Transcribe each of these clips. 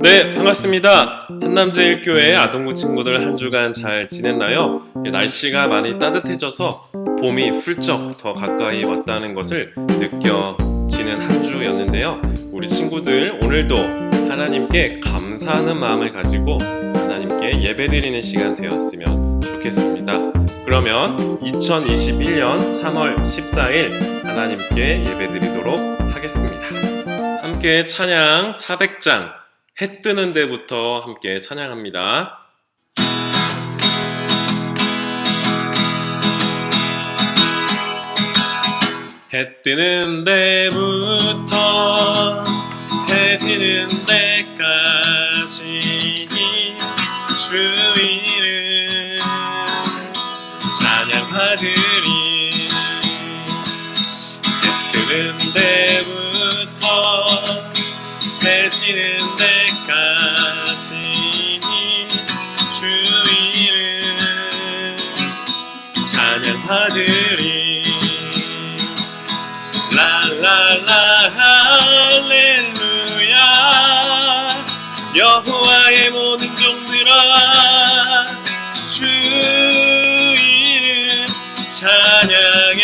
네, 반갑습니다. 한남제일교회 아동부 친구들 한 주간 잘 지냈나요? 날씨가 많이 따뜻해져서 봄이 훌쩍 더 가까이 왔다는 것을 느껴지는 한 주였는데요. 우리 친구들 오늘도 하나님께 감사하는 마음을 가지고 하나님께 예배드리는 시간 되었으면 좋겠습니다. 그러면 2021년 3월 14일 하나님께 예배드리도록 하겠습니다. 함께 찬양 400장 해 뜨는 데부터 함께 찬양합니다. 해 뜨는 데부터 해 지는 데까지 주 이름 찬양하리니 해 뜨는 데부터 해 지는 데까지 주 이름 찬양하리니 라라라 할렐루야 여호와의 모든 종들아 주 이름 찬양해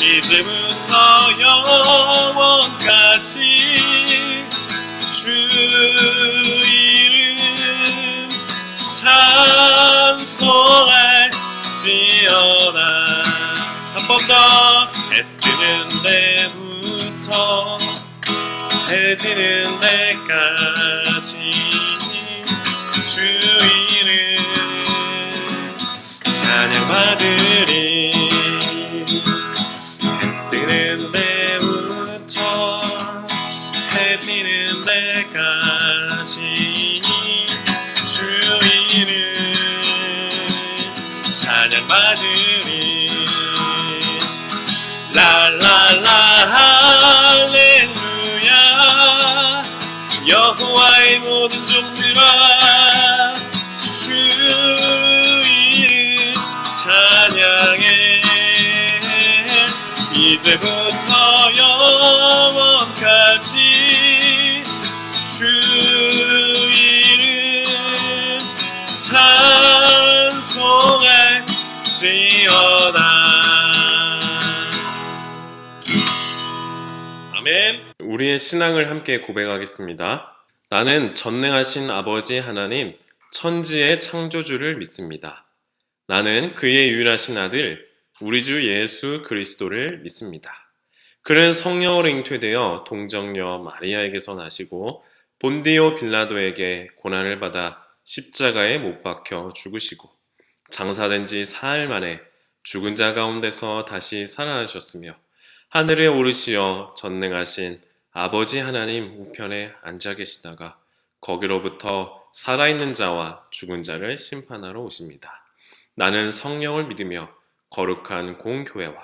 이제부터 영원까지 주 이름 찬송할지어다. 한 번 더 해 뜨는 데부터 해 지는 데까지 주 이름 찬양받으리. 해 뜨는 데부터 해 지는 데까지 주 이름 찬양받으리. 라라라 할렐루야 여호와의 모든 종들아 주 이름 찬양해 이제부터 영원까지 주 이름 찬송할지어다. 아멘. 우리의 신앙을 함께 고백하겠습니다. 나는 전능하신 아버지 하나님, 천지의 창조주를 믿습니다. 나는 그의 유일하신 아들, 우리 주 예수 그리스도를 믿습니다. 그는 성령으로 잉태되어 동정녀 마리아에게서 나시고 본디오 빌라도에게 고난을 받아 십자가에 못 박혀 죽으시고 장사된 지 사흘 만에 죽은 자 가운데서 다시 살아나셨으며 하늘에 오르시어 전능하신 아버지 하나님 우편에 앉아 계시다가 거기로부터 살아있는 자와 죽은 자를 심판하러 오십니다. 나는 성령을 믿으며 거룩한 공교회와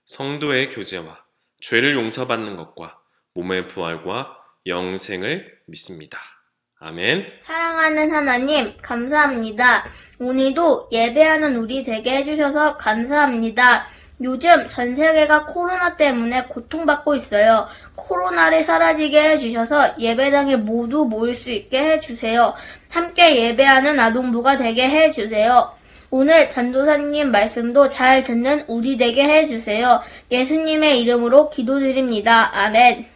성도의 교제와 죄를 용서받는 것과 몸의 부활과 영생을 믿습니다. 아멘. 사랑하는 하나님, 감사합니다. 오늘도 예배하는 우리 되게 해주셔서 감사합니다. 요즘 전 세계가 코로나 때문에 고통받고 있어요. 코로나를 사라지게 해주셔서 예배당에 모두 모일 수 있게 해주세요. 함께 예배하는 아동부가 되게 해주세요. 오늘 전도사님 말씀도 잘 듣는 우리 되게 해주세요. 예수님의 이름으로 기도드립니다. 아멘.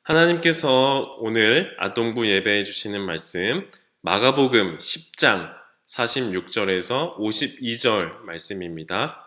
하나님께서 오늘 아동부 예배해 주시는 말씀 마가복음 10장 46절에서 52절 말씀입니다.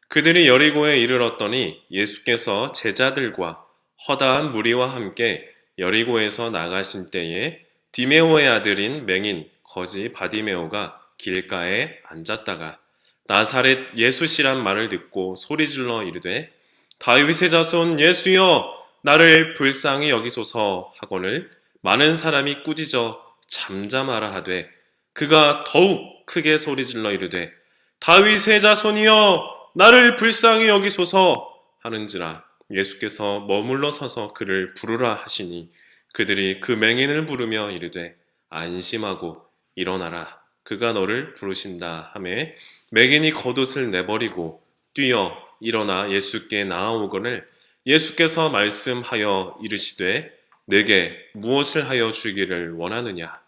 그들이 여리고에 이르렀더니 예수께서 제자들과 허다한 무리와 함께 여리고에서 나가신 때에 디메오의 아들인 맹인 거지 바디메오가 길가에 앉았다가 나사렛 예수시란 말을 듣고 소리질러 이르되 다윗의 자손 예수여 나를 불쌍히 여기소서 하거늘 많은 사람이 꾸짖어 잠잠하라 하되 그가 더욱 크게 소리질러 이르되 다윗의 자손이여 나를 불쌍히 여기소서 하는지라 예수께서 머물러 서서 그를 부르라 하시니 그들이 그 맹인을 부르며 이르되 안심하고 일어나라 그가 너를 부르신다 하매 맹인이 겉옷을 내버리고 뛰어 일어나 예수께 나아오거늘 예수께서 말씀하여 이르시되 내게 무엇을 하여 주기를 원하느냐?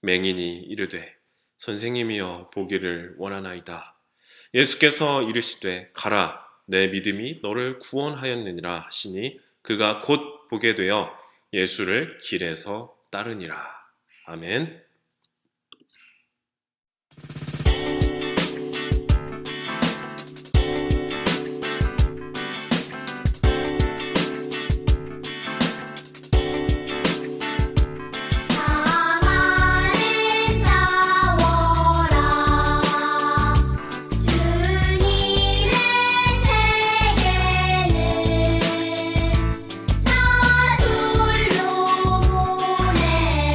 맹인이 이르되 선생님이여 보기를 원하나이다. 예수께서 이르시되 가라 내 믿음이 너를 구원하였느니라 하시니 그가 곧 보게 되어 예수를 길에서 따르니라. 아멘. 자만은 나와라 주님의 세계는 차돌로 문에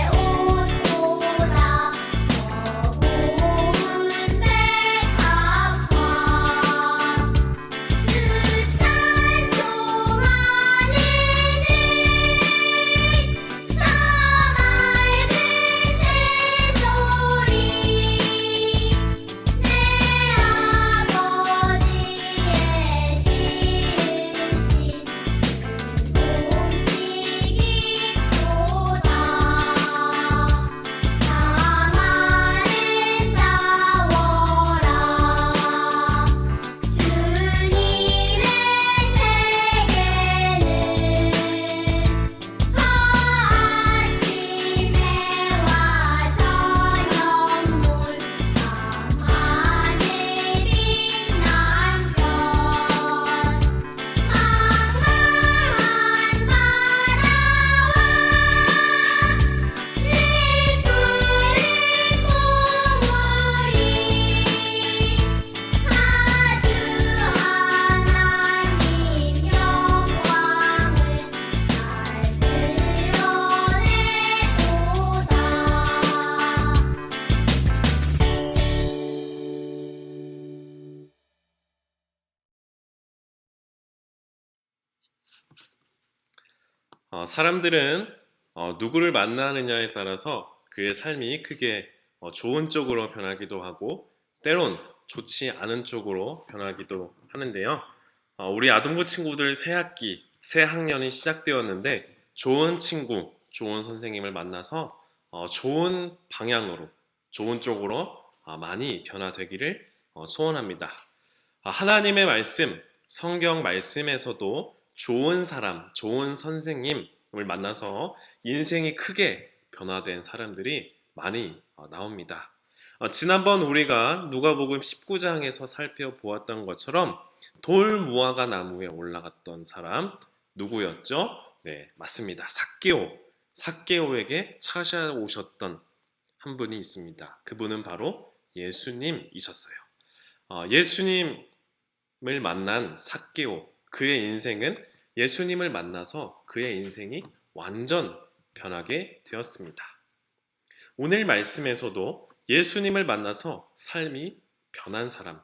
옷보다 더 고운 백합화 주 찬송하는 저 맑은 새소리 내 아버지의 지으신 음식이로다 자만은 나와라 주님의 세계는 저 아침 해와 저녁 놀 밤하늘 빛난 별 망망한 바다와 늘 푸른 고물이 아주 하나님 영광을 잘 드러내도다. 사람들은 누구를 만나느냐에 따라서 그의 삶이 크게 좋은 쪽으로 변하기도 하고 때론 좋지 않은 쪽으로 변하기도 하는데요. 우리 아동부 친구들 새 학기, 새 학년이 시작되었는데 좋은 친구, 좋은 선생님을 만나서 좋은 방향으로, 좋은 쪽으로 많이 변화되기를 소원합니다. 하나님의 말씀, 성경 말씀에서도 좋은 사람, 좋은 선생님을 만나서 인생이 크게 변화된 사람들이 많이 나옵니다. 지난번 우리가 누가복음 19장에서 살펴보았던 것처럼 돌무화과 나무에 올라갔던 사람 누구였죠? 네, 맞습니다. 삭개오. 삭개오에게 찾아오셨던 한 분이 있습니다. 그분은 바로 예수님이셨어요. 예수님을 만난 삭개오, 그의 인생은 예수님을 만나서 그의 인생이 완전 변하게 되었습니다. 오늘 말씀에서도 예수님을 만나서 삶이 변한 사람,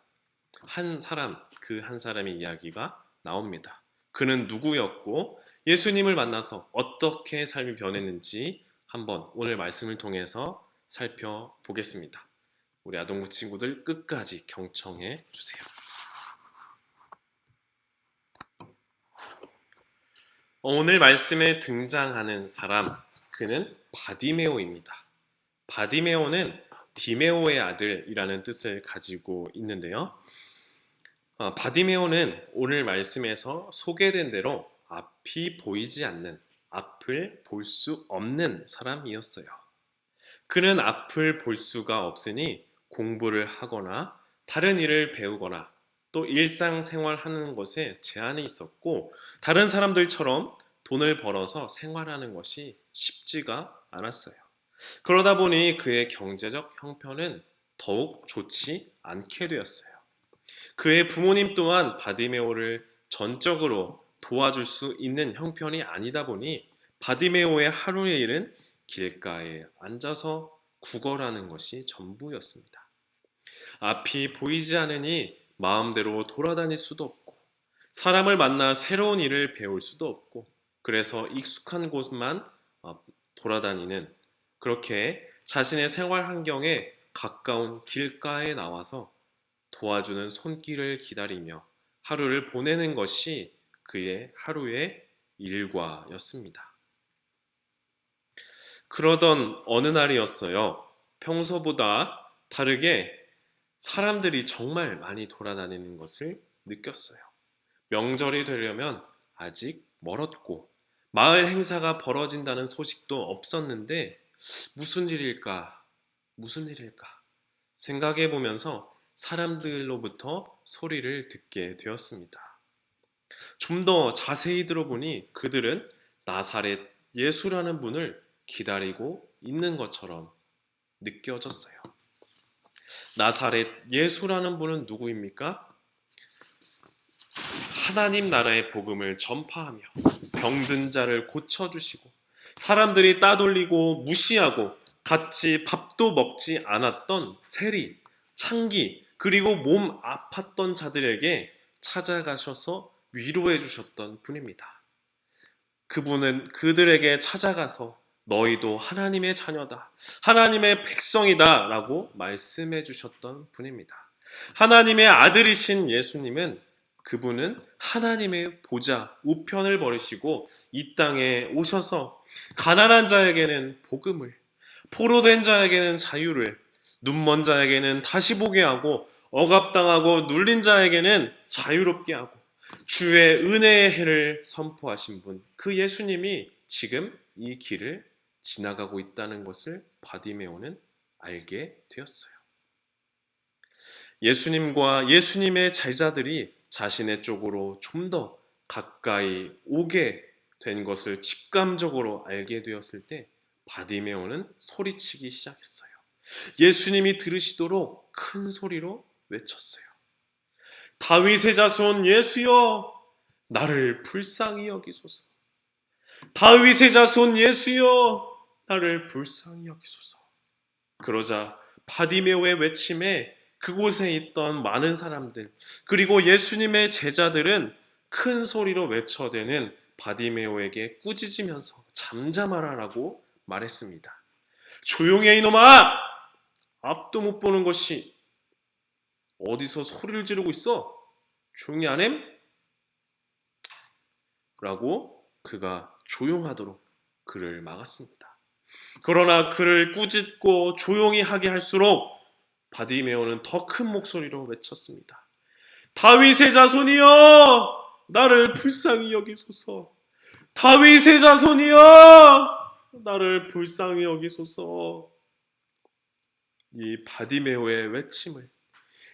그 한 사람의 이야기가 나옵니다. 그는 누구였고 예수님을 만나서 어떻게 삶이 변했는지 한번 오늘 말씀을 통해서 살펴보겠습니다. 우리 아동부 친구들 끝까지 경청해 주세요. 오늘 말씀에 등장하는 사람, 그는 바디메오입니다. 바디메오는 디메오의 아들이라는 뜻을 가지고 있는데요. 바디메오는 오늘 말씀에서 소개된 대로 앞이 보이지 않는, 앞을 볼 수 없는 사람이었어요. 그는 앞을 볼 수가 없으니 공부를 하거나 다른 일을 배우거나 또 일상생활하는 것에 제한이 있었고 다른 사람들처럼 돈을 벌어서 생활하는 것이 쉽지가 않았어요. 그러다 보니 그의 경제적 형편은 더욱 좋지 않게 되었어요. 그의 부모님 또한 바디메오를 전적으로 도와줄 수 있는 형편이 아니다 보니 바디메오의 하루의 일은 길가에 앉아서 구걸하는 것이 전부였습니다. 앞이 보이지 않으니 마음대로 돌아다닐 수도 없고 사람을 만나 새로운 일을 배울 수도 없고 그래서 익숙한 곳만 돌아다니는 그렇게 자신의 생활 환경에 가까운 길가에 나와서 도와주는 손길을 기다리며 하루를 보내는 것이 그의 하루의 일과였습니다. 그러던 어느 날이었어요. 평소보다 다르게 사람들이 정말 많이 돌아다니는 것을 느꼈어요. 명절이 되려면 아직 멀었고 마을 행사가 벌어진다는 소식도 없었는데 무슨 일일까? 무슨 일일까? 생각해 보면서 사람들로부터 소리를 듣게 되었습니다. 좀 더 자세히 들어보니 그들은 나사렛 예수라는 분을 기다리고 있는 것처럼 느껴졌어요. 나사렛 예수라는 분은 누구입니까? 하나님 나라의 복음을 전파하며 병든 자를 고쳐주시고 사람들이 따돌리고 무시하고 같이 밥도 먹지 않았던 세리, 창기, 그리고 몸 아팠던 자들에게 찾아가셔서 위로해 주셨던 분입니다. 그분은 그들에게 찾아가서 너희도 하나님의 자녀다, 하나님의 백성이다 라고 말씀해 주셨던 분입니다. 하나님의 아들이신 예수님은 그분은 하나님의 보좌 우편을 버리시고 이 땅에 오셔서 가난한 자에게는 복음을, 포로된 자에게는 자유를, 눈먼 자에게는 다시 보게 하고 억압당하고 눌린 자에게는 자유롭게 하고 주의 은혜의 해를 선포하신 분, 그 예수님이 지금 이 길을 지나가고 있다는 것을 바디메오는 알게 되었어요. 예수님과 예수님의 제자들이 자신의 쪽으로 좀 더 가까이 오게 된 것을 직감적으로 알게 되었을 때 바디메오는 소리치기 시작했어요. 예수님이 들으시도록 큰 소리로 외쳤어요. 다윗의 자손 예수여, 나를 불쌍히 여기소서. 다윗의 자손 예수여, 나를 불쌍히 여기소서. 그러자 바디메오의 외침에 그곳에 있던 많은 사람들, 그리고 예수님의 제자들은 큰 소리로 외쳐대는 바디메오에게 꾸짖으면서 잠잠하라라고 말했습니다. 조용히 해 이놈아! 앞도 못 보는 것이 어디서 소리를 지르고 있어? 조용히 안 햄? 라고 그가 조용하도록 그를 막았습니다. 그러나 그를 꾸짖고 조용히 하게 할수록 바디메오는 더 큰 목소리로 외쳤습니다. 다윗의 자손이여, 나를 불쌍히 여기소서. 다윗의 자손이여, 나를 불쌍히 여기소서. 이 바디메오의 외침을,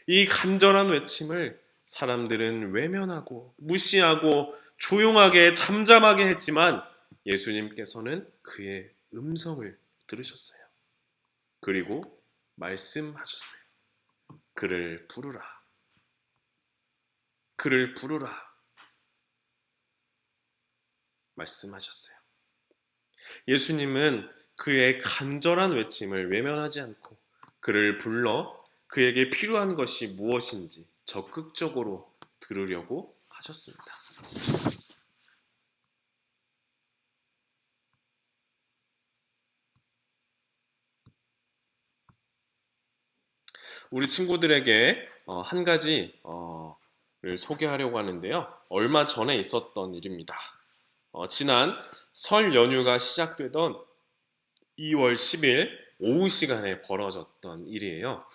이 간절한 외침을 사람들은 외면하고 무시하고 조용하게 잠잠하게 했지만 예수님께서는 그의 음성을 들으셨어요. 그리고 말씀하셨어요. 그를 부르라. 그를 부르라. 말씀하셨어요. 예수님은 그의 간절한 외침을 외면하지 않고 그를 불러 그에게 필요한 것이 무엇인지 적극적으로 들으려고 하셨습니다. 우리 친구들에게 한 가지를 소개하려고 하는데요. 얼마 전에 있었던 일입니다. 지난 설 연휴가 시작되던 2월 10일 오후 시간에 벌어졌던 일이에요.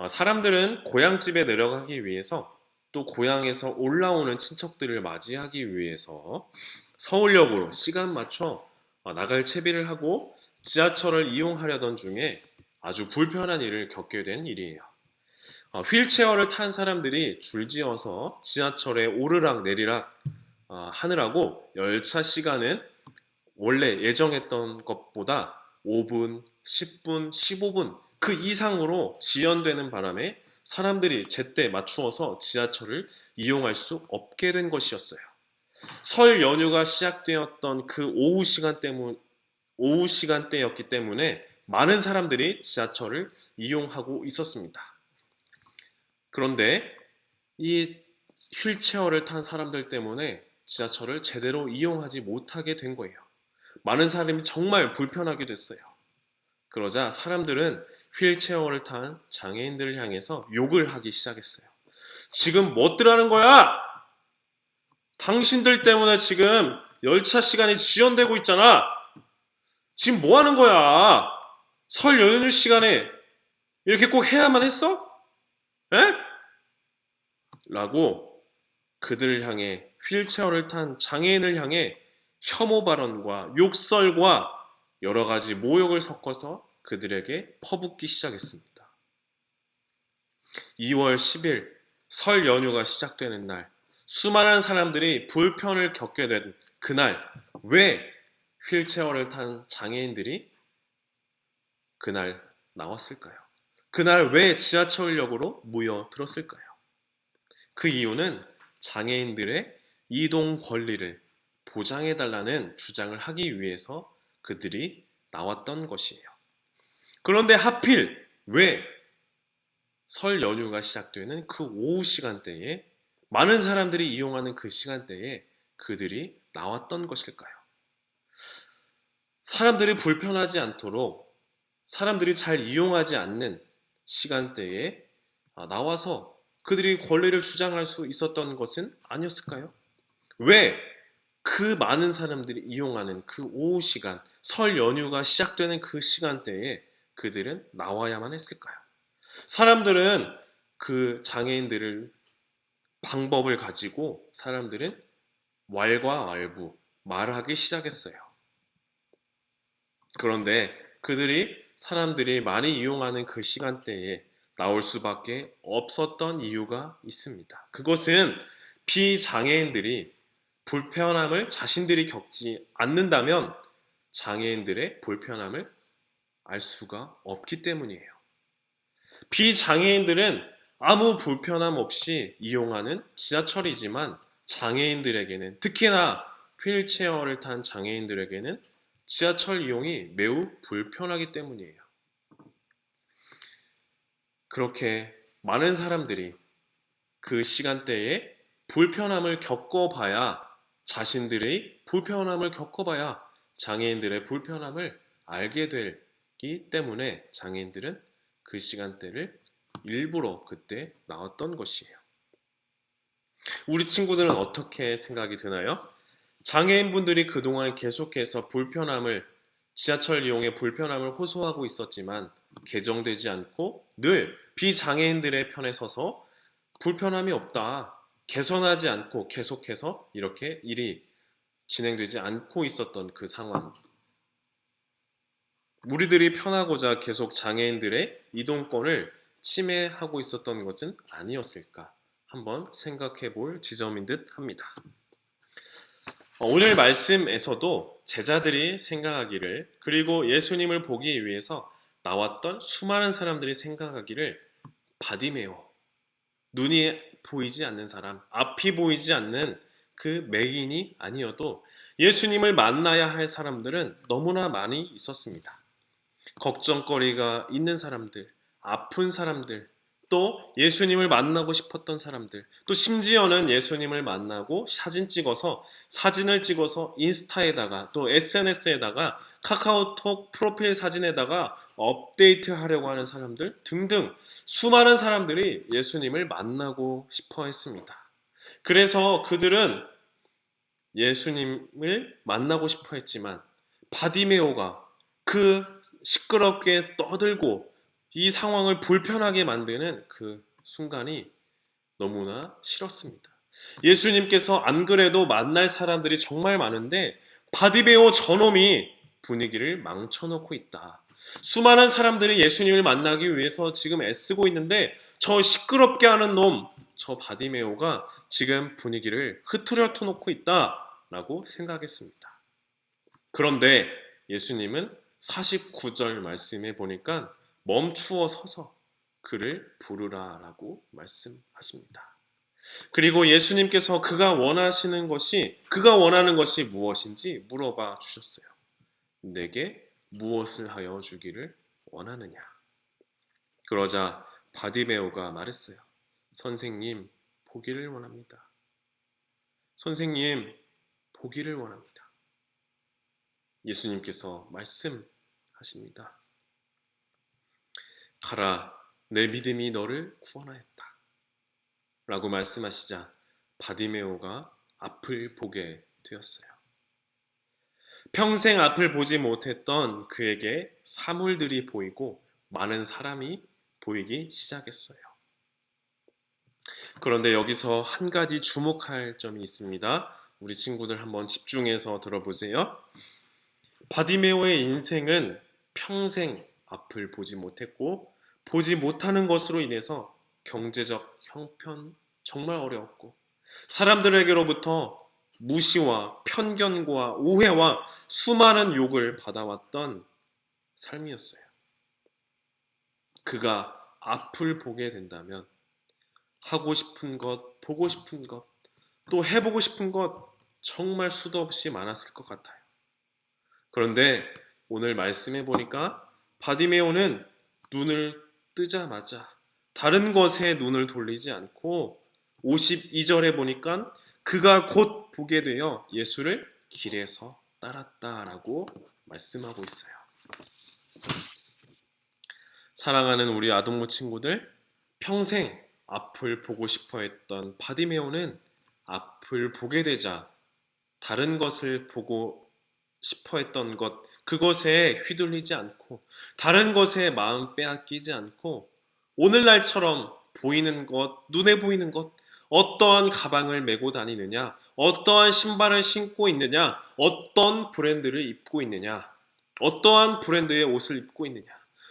사람들은 고향집에 내려가기 위해서 또 고향에서 올라오는 친척들을 맞이하기 위해서 서울역으로 시간 맞춰 나갈 채비를 하고 지하철을 이용하려던 중에 아주 불편한 일을 겪게 된 일이에요. 휠체어를 탄 사람들이 줄지어서 지하철에 오르락 내리락 하느라고 열차 시간은 원래 예정했던 것보다 5분, 10분, 15분 그 이상으로 지연되는 바람에 사람들이 제때 맞추어서 지하철을 이용할 수 없게 된 것이었어요. 설 연휴가 시작되었던 그 오후 시간대였기 때문에 많은 사람들이 지하철을 이용하고 있었습니다. 그런데 이 휠체어를 탄 사람들 때문에 지하철을 제대로 이용하지 못하게 된 거예요. 많은 사람이 정말 불편하게 됐어요. 그러자 사람들은 휠체어를 탄 장애인들을 향해서 욕을 하기 시작했어요. 지금 뭣들 하는 거야? 당신들 때문에 지금 열차 시간이 지연되고 있잖아. 지금 뭐 하는 거야? 설 연휴 시간에 이렇게 꼭 해야만 했어? 에? 라고 그들을 향해, 휠체어를 탄 장애인을 향해 혐오 발언과 욕설과 여러 가지 모욕을 섞어서 그들에게 퍼붓기 시작했습니다. 2월 10일 설 연휴가 시작되는 날, 수많은 사람들이 불편을 겪게 된 그날, 왜 휠체어를 탄 장애인들이 그날 나왔을까요? 그날 왜 지하철역으로 모여들었을까요? 그 이유는 장애인들의 이동 권리를 보장해달라는 주장을 하기 위해서 그들이 나왔던 것이에요. 그런데 하필 왜 설 연휴가 시작되는 그 오후 시간대에, 많은 사람들이 이용하는 그 시간대에 그들이 나왔던 것일까요? 사람들이 불편하지 않도록, 사람들이 잘 이용하지 않는 시간대에 나와서 그들이 권리를 주장할 수 있었던 것은 아니었을까요? 왜 그 많은 사람들이 이용하는 그 오후 시간, 설 연휴가 시작되는 그 시간대에 그들은 나와야만 했을까요? 사람들은 그 장애인들을 방법을 가지고 사람들은 왈가왈부 말하기 시작했어요. 그런데 그들이, 사람들이 많이 이용하는 그 시간대에 나올 수밖에 없었던 이유가 있습니다. 그것은 비장애인들이 불편함을 자신들이 겪지 않는다면 장애인들의 불편함을 알 수가 없기 때문이에요. 비장애인들은 아무 불편함 없이 이용하는 지하철이지만 장애인들에게는, 특히나 휠체어를 탄 장애인들에게는 지하철 이용이 매우 불편하기 때문이에요. 그렇게 많은 사람들이 그 시간대에 불편함을 겪어봐야, 자신들의 불편함을 겪어봐야 장애인들의 불편함을 알게 되기 때문에 장애인들은 그 시간대를 일부러 그때 나왔던 것이에요. 우리 친구들은 어떻게 생각이 드나요? 장애인분들이 그동안 계속해서 지하철 이용의 불편함을 호소하고 있었지만 개정되지 않고 늘 비장애인들의 편에 서서 불편함이 없다, 개선하지 않고 계속해서 이렇게 일이 진행되지 않고 있었던 그 상황. 우리들이 편하고자 계속 장애인들의 이동권을 침해하고 있었던 것은 아니었을까? 한번 생각해 볼 지점인 듯 합니다. 오늘 말씀에서도 제자들이 생각하기를, 그리고 예수님을 보기 위해서 나왔던 수많은 사람들이 생각하기를, 바디메오, 눈이 보이지 않는 사람, 앞이 보이지 않는 그 맹인이 아니어도 예수님을 만나야 할 사람들은 너무나 많이 있었습니다. 걱정거리가 있는 사람들, 아픈 사람들, 또 예수님을 만나고 싶었던 사람들, 또 심지어는 예수님을 만나고 사진을 찍어서 인스타에다가, 또 SNS에다가, 카카오톡 프로필 사진에다가 업데이트 하려고 하는 사람들 등등 수많은 사람들이 예수님을 만나고 싶어 했습니다. 그래서 그들은 예수님을 만나고 싶어 했지만 바디메오가 그 시끄럽게 떠들고 이 상황을 불편하게 만드는 그 순간이 너무나 싫었습니다. 예수님께서 안 그래도 만날 사람들이 정말 많은데 바디메오 저놈이 분위기를 망쳐놓고 있다. 수많은 사람들이 예수님을 만나기 위해서 지금 애쓰고 있는데 저 시끄럽게 하는 놈, 저 바디메오가 지금 분위기를 흐트러져 놓고 있다라고 생각했습니다. 그런데 예수님은 49절 말씀에 보니까 멈추어 서서 그를 부르라 라고 말씀하십니다. 그리고 예수님께서 그가 원하는 것이 무엇인지 물어봐 주셨어요. 내게 무엇을 하여 주기를 원하느냐? 그러자 바디메오가 말했어요. 선생님, 보기를 원합니다. 선생님, 보기를 원합니다. 예수님께서 말씀하십니다. 가라, 내 믿음이 너를 구원하였다. 라고 말씀하시자 바디메오가 앞을 보게 되었어요. 평생 앞을 보지 못했던 그에게 사물들이 보이고 많은 사람이 보이기 시작했어요. 그런데 여기서 한 가지 주목할 점이 있습니다. 우리 친구들 한번 집중해서 들어보세요. 바디메오의 인생은 평생 앞을 보지 못했고 보지 못하는 것으로 인해서 경제적 형편 정말 어려웠고 사람들에게로부터 무시와 편견과 오해와 수많은 욕을 받아왔던 삶이었어요. 그가 앞을 보게 된다면 하고 싶은 것, 보고 싶은 것, 또 해보고 싶은 것 정말 수도 없이 많았을 것 같아요. 그런데 오늘 말씀해 보니까 바디메오는 눈을 뜨자마자 다른 것에 눈을 돌리지 않고 52절에 보니까 그가 곧 보게 되어 예수를 길에서 따랐다라고 말씀하고 있어요. 사랑하는 우리 아동부 친구들, 평생 앞을 보고 싶어 했던 바디메오는 앞을 보게 되자 다른 것을 보고 싶어 했던 것, 그것에 휘둘리지 않고 다른 것에 마음 빼앗기지 않고 오늘날처럼 보이는 것, 눈에 보이는 것, 어떠한 가방을 메고 다니느냐, 어떠한 신발을 신고 있느냐, 어떤 브랜드를 입고 있느냐, 어떠한 브랜드의 옷을 입고 있느냐,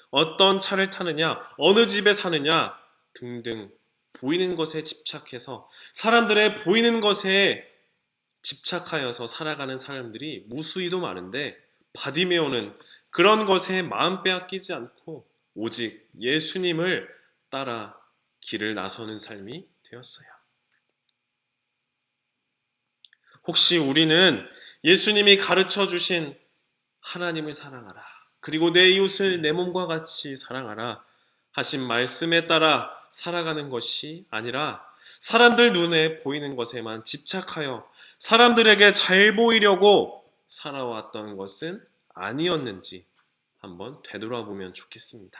어떤 차를 타느냐, 어느 집에 사느냐 등등 보이는 것에 집착해서 사람들의 보이는 것에 집착하여서 살아가는 사람들이 무수히도 많은데 바디메오는 그런 것에 마음 빼앗기지 않고 오직 예수님을 따라 길을 나서는 삶이 되었어요. 혹시 우리는 예수님이 가르쳐 주신 하나님을 사랑하라, 그리고 내 이웃을 내 몸과 같이 사랑하라 하신 말씀에 따라 살아가는 것이 아니라 사람들 눈에 보이는 것에만 집착하여 사람들에게 잘 보이려고 살아왔던 것은 아니었는지 한번 되돌아보면 좋겠습니다.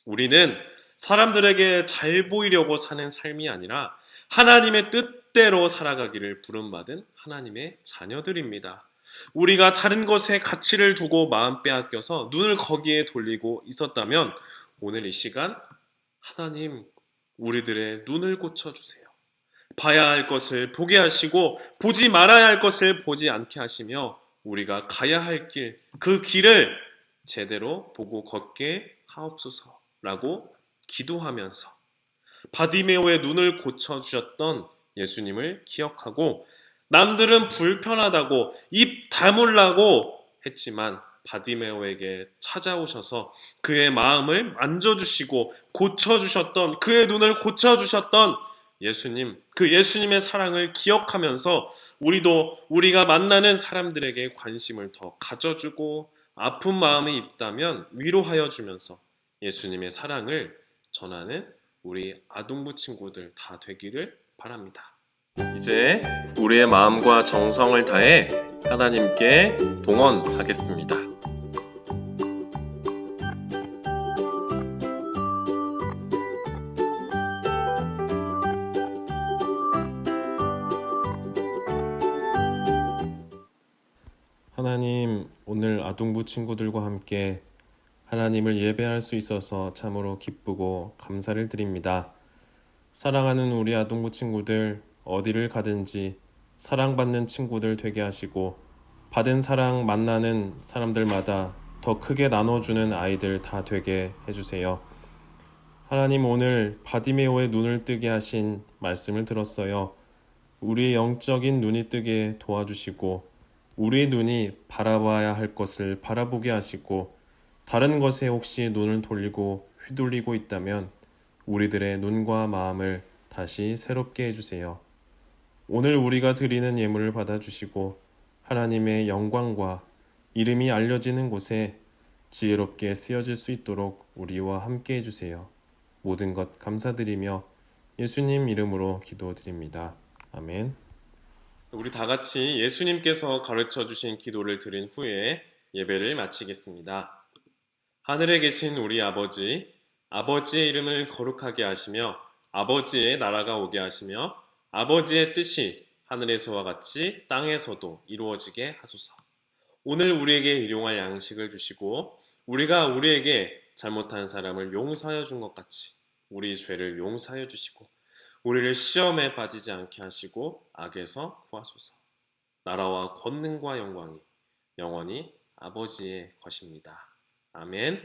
우리는 사람들에게 잘 보이려고 사는 삶이 아니라 하나님의 뜻대로 살아가기를 부름받은 하나님의 자녀들입니다. 우리가 다른 것에 가치를 두고 마음 빼앗겨서 눈을 거기에 돌리고 있었다면 오늘 이 시간 하나님 우리들의 눈을 고쳐주세요. 봐야 할 것을 보게 하시고 보지 말아야 할 것을 보지 않게 하시며 우리가 가야 할 길, 그 길을 제대로 보고 걷게 하옵소서라고 기도하면서 바디메오의 눈을 고쳐주셨던 예수님을 기억하고 남들은 불편하다고 입 다물라고 했지만 바디메오에게 찾아오셔서 그의 마음을 만져주시고 고쳐주셨던, 그의 눈을 고쳐주셨던 예수님, 그 예수님의 사랑을 기억하면서 우리도 우리가 만나는 사람들에게 관심을 더 가져주고 아픈 마음이 있다면 위로하여 주면서 예수님의 사랑을 전하는 우리 아동부 친구들 다 되기를 바랍니다. 이제 우리의 마음과 정성을 다해 하나님께 동원하겠습니다. 하나님, 오늘 아동부 친구들과 함께 하나님을 예배할 수 있어서 참으로 기쁘고 감사를 드립니다. 사랑하는 우리 아동부 친구들, 어디를 가든지 사랑받는 친구들 되게 하시고 받은 사랑 만나는 사람들마다 더 크게 나눠주는 아이들 다 되게 해주세요. 하나님, 오늘 바디메오의 눈을 뜨게 하신 말씀을 들었어요. 우리의 영적인 눈이 뜨게 도와주시고 우리의 눈이 바라봐야 할 것을 바라보게 하시고 다른 것에 혹시 눈을 돌리고 휘둘리고 있다면 우리들의 눈과 마음을 다시 새롭게 해주세요. 오늘 우리가 드리는 예물을 받아주시고 하나님의 영광과 이름이 알려지는 곳에 지혜롭게 쓰여질 수 있도록 우리와 함께 해주세요. 모든 것 감사드리며 예수님 이름으로 기도드립니다. 아멘. 우리 다 같이 예수님께서 가르쳐 주신 기도를 드린 후에 예배를 마치겠습니다. 하늘에 계신 우리 아버지, 아버지의 이름을 거룩하게 하시며 아버지의 나라가 오게 하시며 아버지의 뜻이 하늘에서와 같이 땅에서도 이루어지게 하소서. 오늘 우리에게 일용할 양식을 주시고 우리가 우리에게 잘못한 사람을 용서하여 준 것 같이 우리 죄를 용서하여 주시고 우리를 시험에 빠지지 않게 하시고 악에서 구하소서. 나라와 권능과 영광이 영원히 아버지의 것입니다. 아멘.